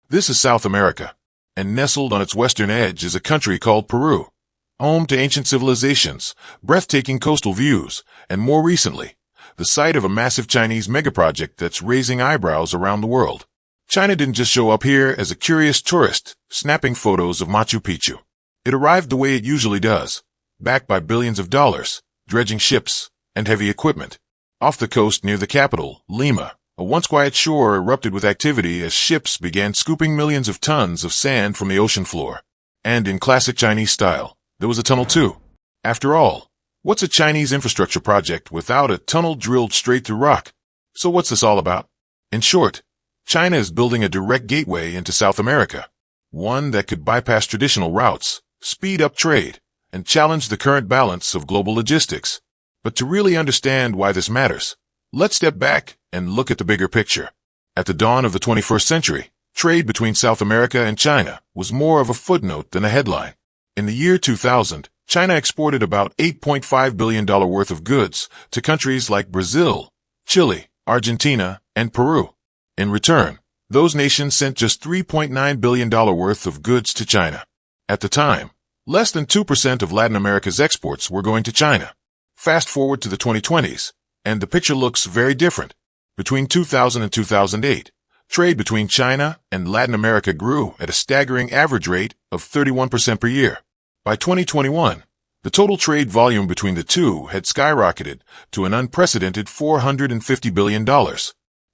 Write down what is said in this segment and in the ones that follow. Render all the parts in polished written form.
This is South America, and nestled on its western edge is a country called Peru, home to ancient civilizations, breathtaking coastal views, and more recently, the site of a massive Chinese megaproject that's raising eyebrows around the world. China didn't just show up here as a curious tourist, snapping photos of Machu Picchu. It arrived the way it usually does, backed by billions of dollars, dredging ships, and heavy equipment. Off the coast near the capital, Lima, a once quiet shore erupted with activity as ships began scooping millions of tons of sand from the ocean floor. And in classic Chinese style, there was a tunnel too. After all, what's a Chinese infrastructure project without a tunnel drilled straight through rock? So what's this all about? In short, China is building a direct gateway into South America, one that could bypass traditional routes, speed up trade, and challenge the current balance of global logistics. But to really understand why this matters, let's step back and look at the bigger picture. At the dawn of the 21st century, trade between South America and China was more of a footnote than a headline. In the year 2000, China exported about $8.5 billion worth of goods to countries like Brazil, Chile, Argentina, and Peru. In return, those nations sent just $3.9 billion worth of goods to China. At the time, less than 2% of Latin America's exports were going to China. Fast forward to the 2020s, and the picture looks very different. Between 2000 and 2008, trade between China and Latin America grew at a staggering average rate of 31% per year. By 2021, the total trade volume between the two had skyrocketed to an unprecedented $450 billion.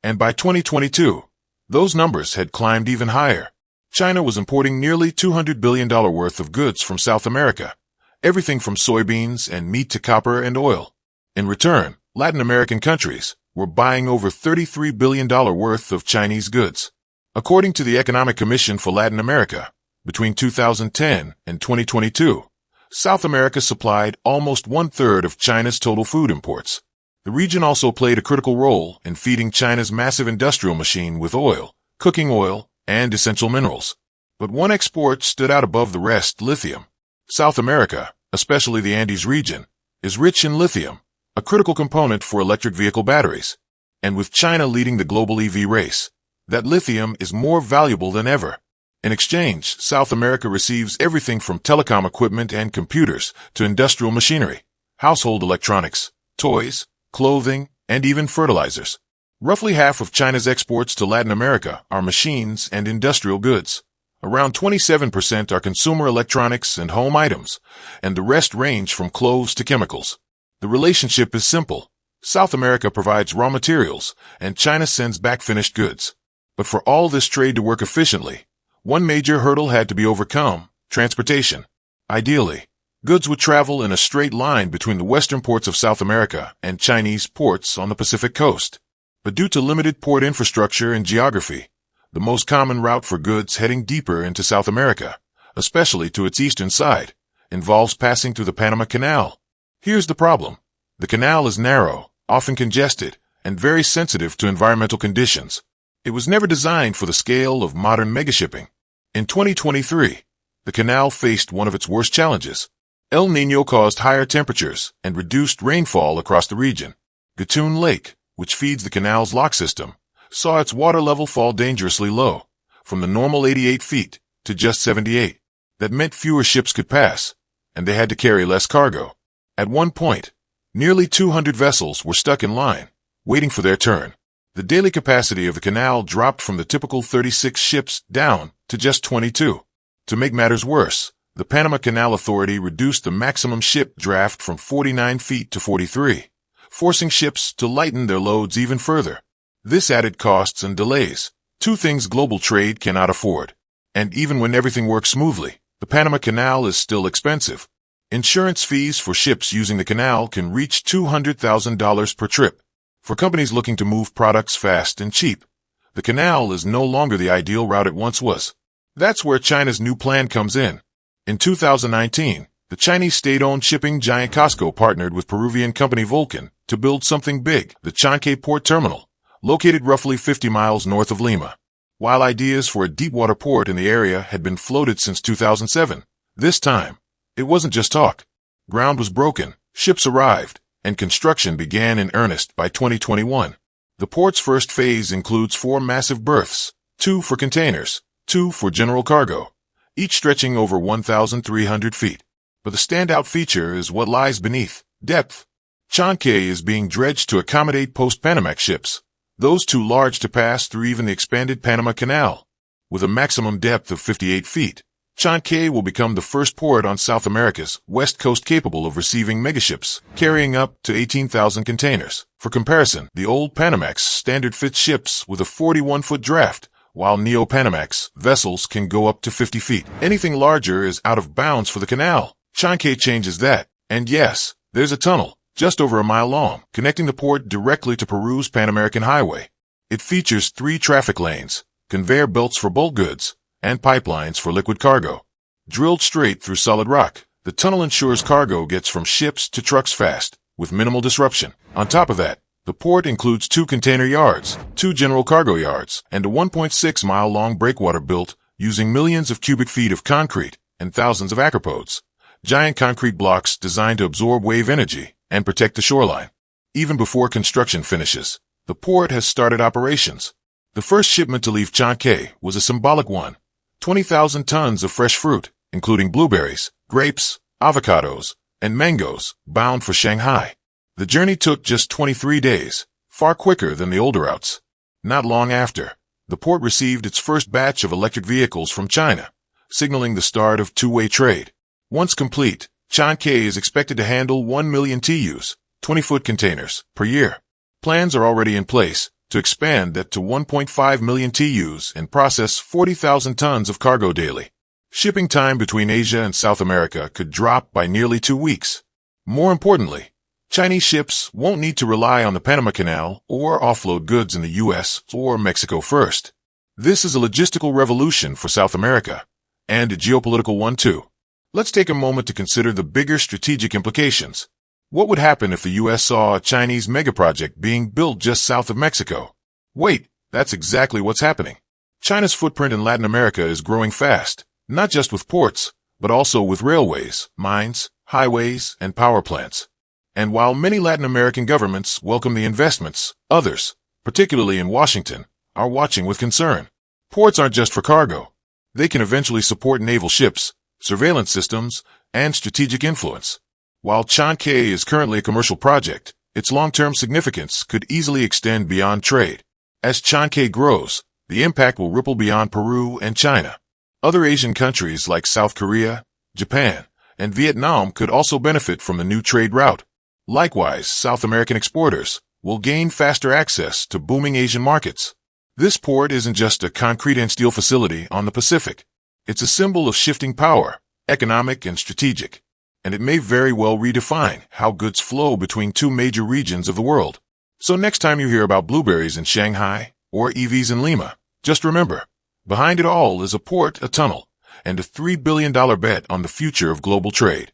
And by 2022, those numbers had climbed even higher. China was importing nearly $200 billion worth of goods from South America, everything from soybeans and meat to copper and oil. In return, Latin American countries were buying over $33 billion worth of Chinese goods. According to the Economic Commission for Latin America, between 2010 and 2022, South America supplied almost one-third of China's total food imports. The region also played a critical role in feeding China's massive industrial machine with oil, cooking oil, and essential minerals. But one export stood out above the rest: lithium. South America, especially the Andes region, is rich in lithium, a critical component for electric vehicle batteries. And with China leading the global EV race, that lithium is more valuable than ever. In exchange, South America receives everything from telecom equipment and computers to industrial machinery, household electronics, toys, clothing, and even fertilizers. Roughly half of China's exports to Latin America are machines and industrial goods. Around 27% are consumer electronics and home items, and the rest range from clothes to chemicals. The relationship is simple. South America provides raw materials, and China sends back finished goods. But for all this trade to work efficiently, one major hurdle had to be overcome: transportation. Ideally, goods would travel in a straight line between the western ports of South America and Chinese ports on the Pacific coast. But due to limited port infrastructure and geography, the most common route for goods heading deeper into South America, especially to its eastern side, involves passing through the Panama Canal. Here's the problem. The canal is narrow, often congested, and very sensitive to environmental conditions. It was never designed for the scale of modern megashipping. In 2023, the canal faced one of its worst challenges. El Niño caused higher temperatures and reduced rainfall across the region. Gatun Lake, which feeds the canal's lock system, saw its water level fall dangerously low, from the normal 88 feet to just 78. That meant fewer ships could pass, and they had to carry less cargo. At one point, nearly 200 vessels were stuck in line, waiting for their turn. The daily capacity of the canal dropped from the typical 36 ships down to just 22. To make matters worse, the Panama Canal Authority reduced the maximum ship draft from 49 feet to 43, forcing ships to lighten their loads even further. This added costs and delays, two things global trade cannot afford. And even when everything works smoothly, the Panama Canal is still expensive. Insurance fees for ships using the canal can reach $200,000 per trip. For companies looking to move products fast and cheap, the canal is no longer the ideal route it once was. That's where China's new plan comes in. In 2019, the Chinese state-owned shipping giant COSCO partnered with Peruvian company Vulcan to build something big: the Chank port terminal, located roughly 50 miles north of Lima. While ideas for a deepwater port in the area had been floated since 2007, this time, it wasn't just talk. Ground was broken, ships arrived, and construction began in earnest by 2021. The port's first phase includes 4 massive berths, 2 for containers, 2 for general cargo, each stretching over 1,300 feet. But the standout feature is what lies beneath: depth. Chank is being dredged to accommodate post-Panamax ships, those too large to pass through even the expanded Panama Canal. With a maximum depth of 58 feet, Chank will become the first port on South America's west coast capable of receiving megaships, carrying up to 18,000 containers. For comparison, the old Panamax standard fits ships with a 41-foot draft, while Neo-Panamax vessels can go up to 50 feet. Anything larger is out of bounds for the canal. Chank changes that. And yes, there's a tunnel, just over a mile long, connecting the port directly to Peru's Pan-American Highway. It features 3 traffic lanes, conveyor belts for bulk goods, and pipelines for liquid cargo. Drilled straight through solid rock, the tunnel ensures cargo gets from ships to trucks fast, with minimal disruption. On top of that, the port includes 2 container yards, 2 general cargo yards, and a 1.6-mile-long breakwater built using millions of cubic feet of concrete and thousands of acropods, giant concrete blocks designed to absorb wave energy and protect the shoreline. Even before construction finishes, the port has started operations. The first shipment to leave Chank was a symbolic one: 20,000 tons of fresh fruit, including blueberries, grapes, avocados, and mangoes, bound for Shanghai. The journey took just 23 days, far quicker than the older routes. Not long after, the port received its first batch of electric vehicles from China, signaling the start of two-way trade. Once complete, Chank is expected to handle 1 million TEUs, 20-foot containers, per year. Plans are already in place to expand that to 1.5 million TEUs and process 40,000 tons of cargo daily. Shipping time between Asia and South America could drop by nearly 2 weeks. More importantly, Chinese ships won't need to rely on the Panama Canal or offload goods in the U.S. or Mexico first. This is a logistical revolution for South America, and a geopolitical one too. Let's take a moment to consider the bigger strategic implications. What would happen if the U.S. saw a Chinese megaproject being built just south of Mexico? Wait, that's exactly what's happening. China's footprint in Latin America is growing fast, not just with ports, but also with railways, mines, highways, and power plants. And while many Latin American governments welcome the investments, others, particularly in Washington, are watching with concern. Ports aren't just for cargo. They can eventually support naval ships, surveillance systems, and strategic influence. While Chank is currently a commercial project, its long-term significance could easily extend beyond trade. As Chank grows, the impact will ripple beyond Peru and China. Other Asian countries like South Korea, Japan, and Vietnam could also benefit from the new trade route. Likewise, South American exporters will gain faster access to booming Asian markets. This port isn't just a concrete and steel facility on the Pacific. It's a symbol of shifting power, economic and strategic, and it may very well redefine how goods flow between 2 major regions of the world. So next time you hear about blueberries in Shanghai or EVs in Lima, just remember, behind it all is a port, a tunnel, and a $3 billion bet on the future of global trade.